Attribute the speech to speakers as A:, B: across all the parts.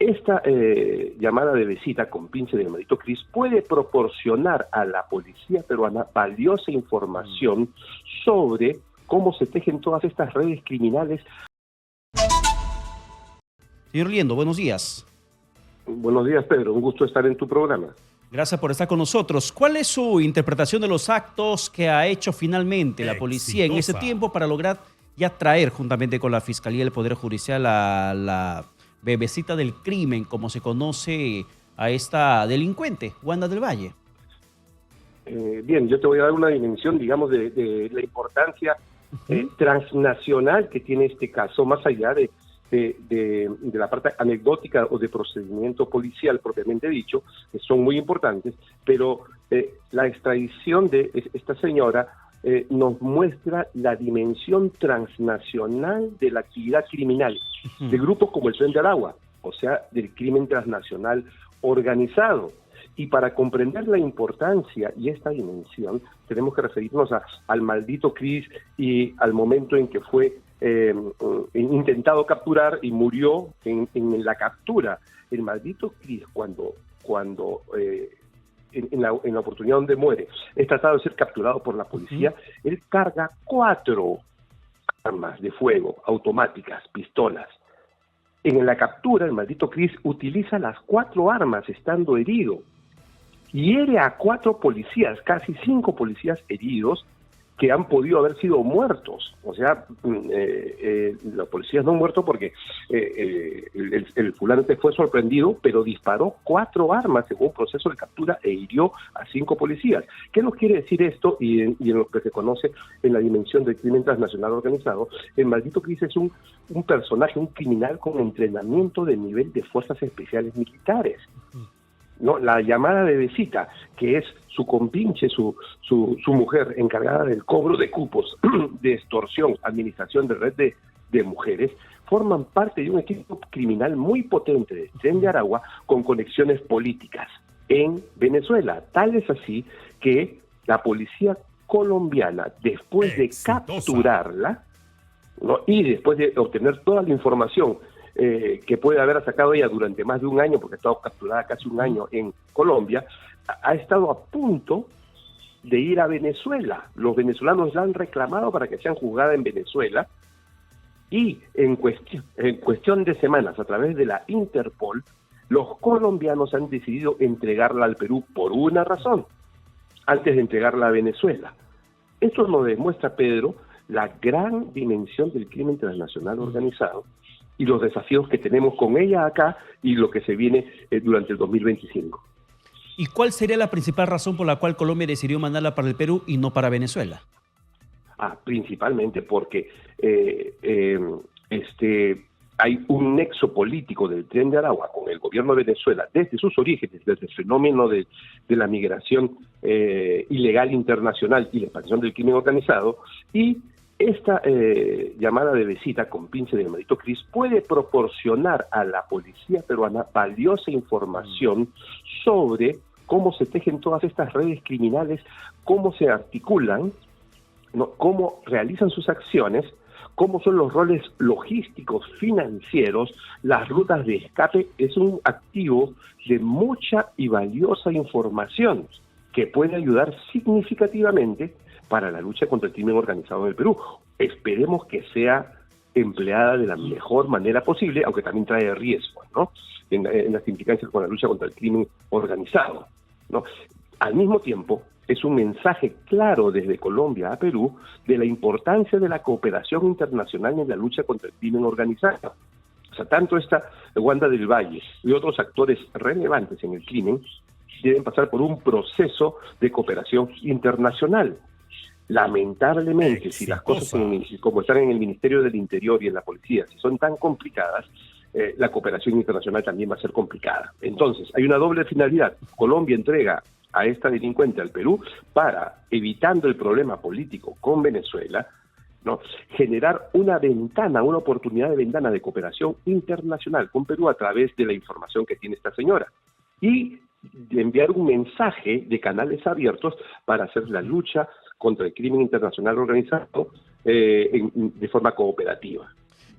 A: Esta llamada de visita con pinche del maldito Cris puede proporcionar a la policía peruana valiosa información sobre cómo se tejen todas estas redes criminales.
B: Señor Liendo, buenos días.
A: Buenos días, Pedro. Un gusto estar en tu programa.
B: Gracias por estar con nosotros. ¿Cuál es su interpretación de los actos que ha hecho finalmente la policía en ese tiempo para lograr ya traer, juntamente con la Fiscalía del Poder Judicial, a la bebecita del crimen, como se conoce a esta delincuente, Wanda del Valle?
A: Bien, yo te voy a dar una dimensión, digamos, de la importancia transnacional que tiene este caso, más allá de la parte anecdótica o de procedimiento policial propiamente dicho, que son muy importantes, pero la extradición de esta señora nos muestra la dimensión transnacional de la actividad criminal, de grupos como el Tren de Aragua, o sea, del crimen transnacional organizado. Y para comprender la importancia y esta dimensión, tenemos que referirnos al maldito Cris y al momento en que fue intentado capturar y murió en la captura. El maldito Cris, cuando en la oportunidad donde muere, es tratado de ser capturado por la policía, él carga 4 armas de fuego, automáticas, pistolas. En la captura, el maldito Cris utiliza las 4 armas estando herido. Hiere a 4 policías, casi 5 policías heridos, que han podido haber sido muertos. O sea, los policías no han muerto porque el fulano fue sorprendido, pero disparó 4 armas según proceso de captura e hirió a 5 policías. ¿Qué nos quiere decir esto? Y en lo que se conoce en la dimensión del crimen transnacional organizado, el maldito Cris es un personaje, un criminal con entrenamiento de nivel de fuerzas especiales militares. ¿No? La llamada de visita, que es su compinche, su mujer encargada del cobro de cupos, de extorsión, administración de red de mujeres, forman parte de un equipo criminal muy potente de Tren de Aragua con conexiones políticas en Venezuela. Tal es así que la policía colombiana, después de capturarla, ¿no? Y después de obtener toda la información que puede haber sacado ella durante más de un año, porque ha estado capturada casi un año en Colombia, ha estado a punto de ir a Venezuela. Los venezolanos la han reclamado para que sean juzgada en Venezuela, y en cuestión de semanas, a través de la Interpol, los colombianos han decidido entregarla al Perú por una razón, antes de entregarla a Venezuela. Esto nos demuestra, Pedro, la gran dimensión del crimen transnacional organizado y los desafíos que tenemos con ella acá y lo que se viene durante el 2025.
B: ¿Y cuál sería la principal razón por la cual Colombia decidió mandarla para el Perú y no para Venezuela?
A: Principalmente porque hay un nexo político del Tren de Aragua con el gobierno de Venezuela desde sus orígenes, desde el fenómeno de la migración ilegal internacional y la expansión del crimen organizado, y esta llamada de visita con pinche del maldito Cris puede proporcionar a la policía peruana valiosa información sobre cómo se tejen todas estas redes criminales, cómo se articulan, ¿no? Cómo realizan sus acciones, cómo son los roles logísticos, financieros, las rutas de escape. Es un activo de mucha y valiosa información que puede ayudar significativamente para la lucha contra el crimen organizado en el Perú. Esperemos que sea empleada de la mejor manera posible, aunque también trae riesgos, ¿no? En las implicancias con la lucha contra el crimen organizado, ¿no? Al mismo tiempo, es un mensaje claro desde Colombia a Perú de la importancia de la cooperación internacional en la lucha contra el crimen organizado. O sea, tanto esta Wanda del Valle y otros actores relevantes en el crimen deben pasar por un proceso de cooperación internacional. Lamentablemente, si las cosas como están en el Ministerio del Interior y en la policía, si son tan complicadas, la cooperación internacional también va a ser complicada. Entonces, hay una doble finalidad. Colombia entrega a esta delincuente al Perú para, evitando el problema político con Venezuela, ¿no?, generar una ventana, una oportunidad de ventana de cooperación internacional con Perú a través de la información que tiene esta señora. Y de enviar un mensaje de canales abiertos para hacer la lucha contra el crimen internacional organizado de forma cooperativa.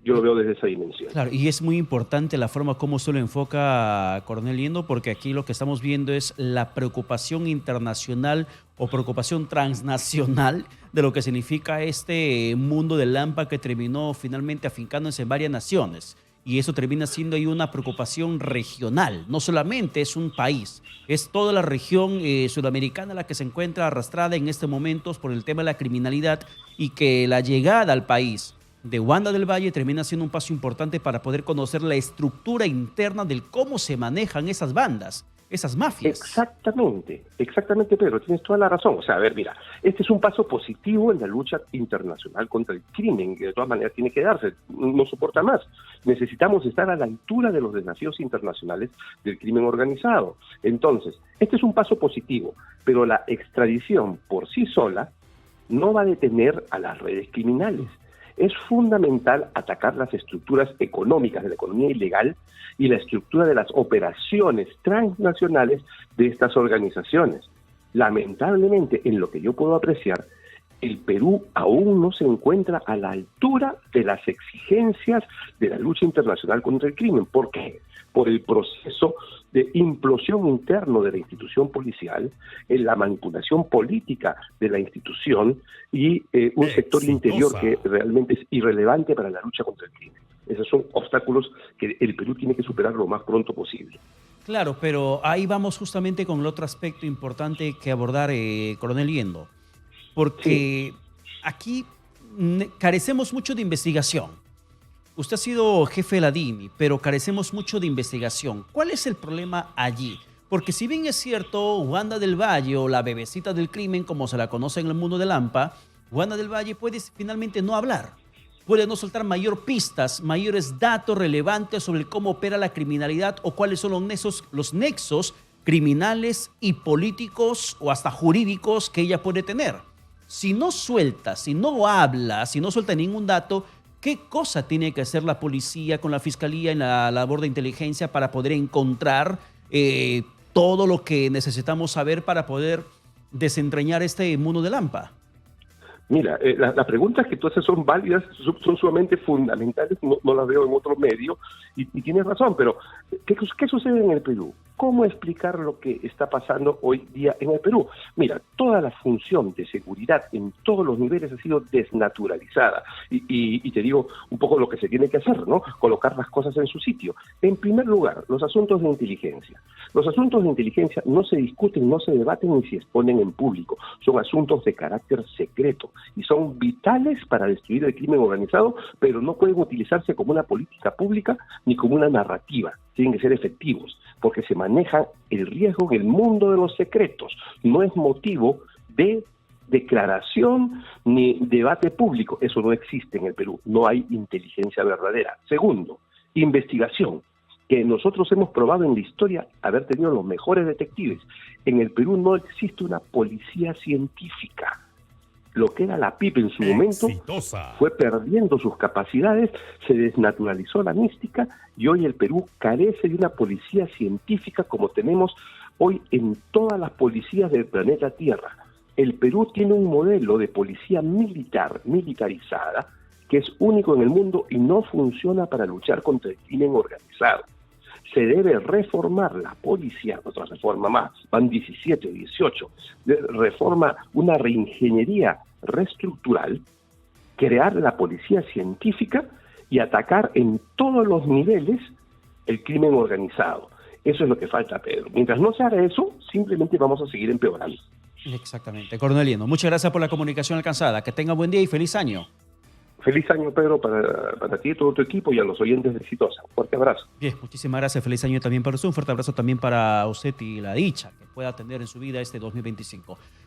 A: Yo lo veo desde esa dimensión.
B: Claro, y es muy importante la forma como se lo enfoca Coronel Liendo, porque aquí lo que estamos viendo es la preocupación internacional o preocupación transnacional de lo que significa este mundo del Lampa que terminó finalmente afincándose en varias naciones. Y eso termina siendo ahí una preocupación regional. No solamente es un país, es toda la región sudamericana la que se encuentra arrastrada en estos momentos por el tema de la criminalidad, y que la llegada al país de Wanda del Valle termina siendo un paso importante para poder conocer la estructura interna del cómo se manejan esas bandas, esas mafias.
A: Exactamente, Pedro, tienes toda la razón. O sea, a ver, mira, este es un paso positivo en la lucha internacional contra el crimen, que de todas maneras tiene que darse, no soporta más. Necesitamos estar a la altura de los desafíos internacionales del crimen organizado. Entonces, este es un paso positivo, pero la extradición por sí sola no va a detener a las redes criminales. Es fundamental atacar las estructuras económicas de la economía ilegal y la estructura de las operaciones transnacionales de estas organizaciones. Lamentablemente, en lo que yo puedo apreciar, el Perú aún no se encuentra a la altura de las exigencias de la lucha internacional contra el crimen. ¿Por qué? Por el proceso de implosión interno de la institución policial, en la manipulación política de la institución y un sector interior que realmente es irrelevante para la lucha contra el crimen. Esos son obstáculos que el Perú tiene que superar lo más pronto posible.
B: Claro, pero ahí vamos justamente con el otro aspecto importante que abordar, Coronel Liendo, porque aquí carecemos mucho de investigación. Usted ha sido jefe de la DIMI, pero carecemos mucho de investigación. ¿Cuál es el problema allí? Porque si bien es cierto, Wanda del Valle, o la bebecita del crimen, como se la conoce en el mundo del Lampa, Wanda del Valle puede finalmente no hablar, puede no soltar pistas, mayores datos relevantes sobre cómo opera la criminalidad o cuáles son los nexos criminales y políticos o hasta jurídicos que ella puede tener. Si no suelta, si no habla, si no suelta ningún dato, ¿qué cosa tiene que hacer la policía con la fiscalía en la labor de inteligencia para poder encontrar todo lo que necesitamos saber para poder desentrañar este mundo de Lampa?
A: Mira, las preguntas que tú haces son válidas, son sumamente fundamentales, no las veo en otro medio, y tienes razón, pero ¿qué sucede en el Perú? ¿Cómo explicar lo que está pasando hoy día en el Perú? Mira, toda la función de seguridad en todos los niveles ha sido desnaturalizada, y te digo un poco lo que se tiene que hacer, ¿no? Colocar las cosas en su sitio. En primer lugar, los asuntos de inteligencia. Los asuntos de inteligencia no se discuten, no se debaten ni se exponen en público. Son asuntos de carácter secreto y son vitales para destruir el crimen organizado, pero no pueden utilizarse como una política pública ni como una narrativa. Tienen que ser efectivos, porque se maneja el riesgo en el mundo de los secretos. No es motivo de declaración ni debate público. Eso no existe en el Perú. No hay inteligencia verdadera. Segundo, investigación, que nosotros hemos probado en la historia haber tenido los mejores detectives. En el Perú no existe una policía científica. Lo que era la PIP en su momento fue perdiendo sus capacidades, se desnaturalizó la mística, y hoy el Perú carece de una policía científica como tenemos hoy en todas las policías del planeta Tierra. El Perú tiene un modelo de policía militarizada, que es único en el mundo y no funciona para luchar contra el crimen organizado. Se debe reformar la policía, otra reforma más, van 17 o 18, reforma, una reingeniería reestructural, crear la policía científica y atacar en todos los niveles el crimen organizado. Eso es lo que falta, Pedro. Mientras no se haga eso, simplemente vamos a seguir empeorando.
B: Exactamente. Coronel Liendo, muchas gracias por la comunicación alcanzada. Que tenga buen día y feliz año.
A: Feliz año, Pedro, para ti y todo tu equipo, y a los oyentes de Exitosa. Un fuerte abrazo.
B: Bien, muchísimas gracias. Feliz año también para usted. Un fuerte abrazo también para usted y la dicha que pueda tener en su vida este 2025.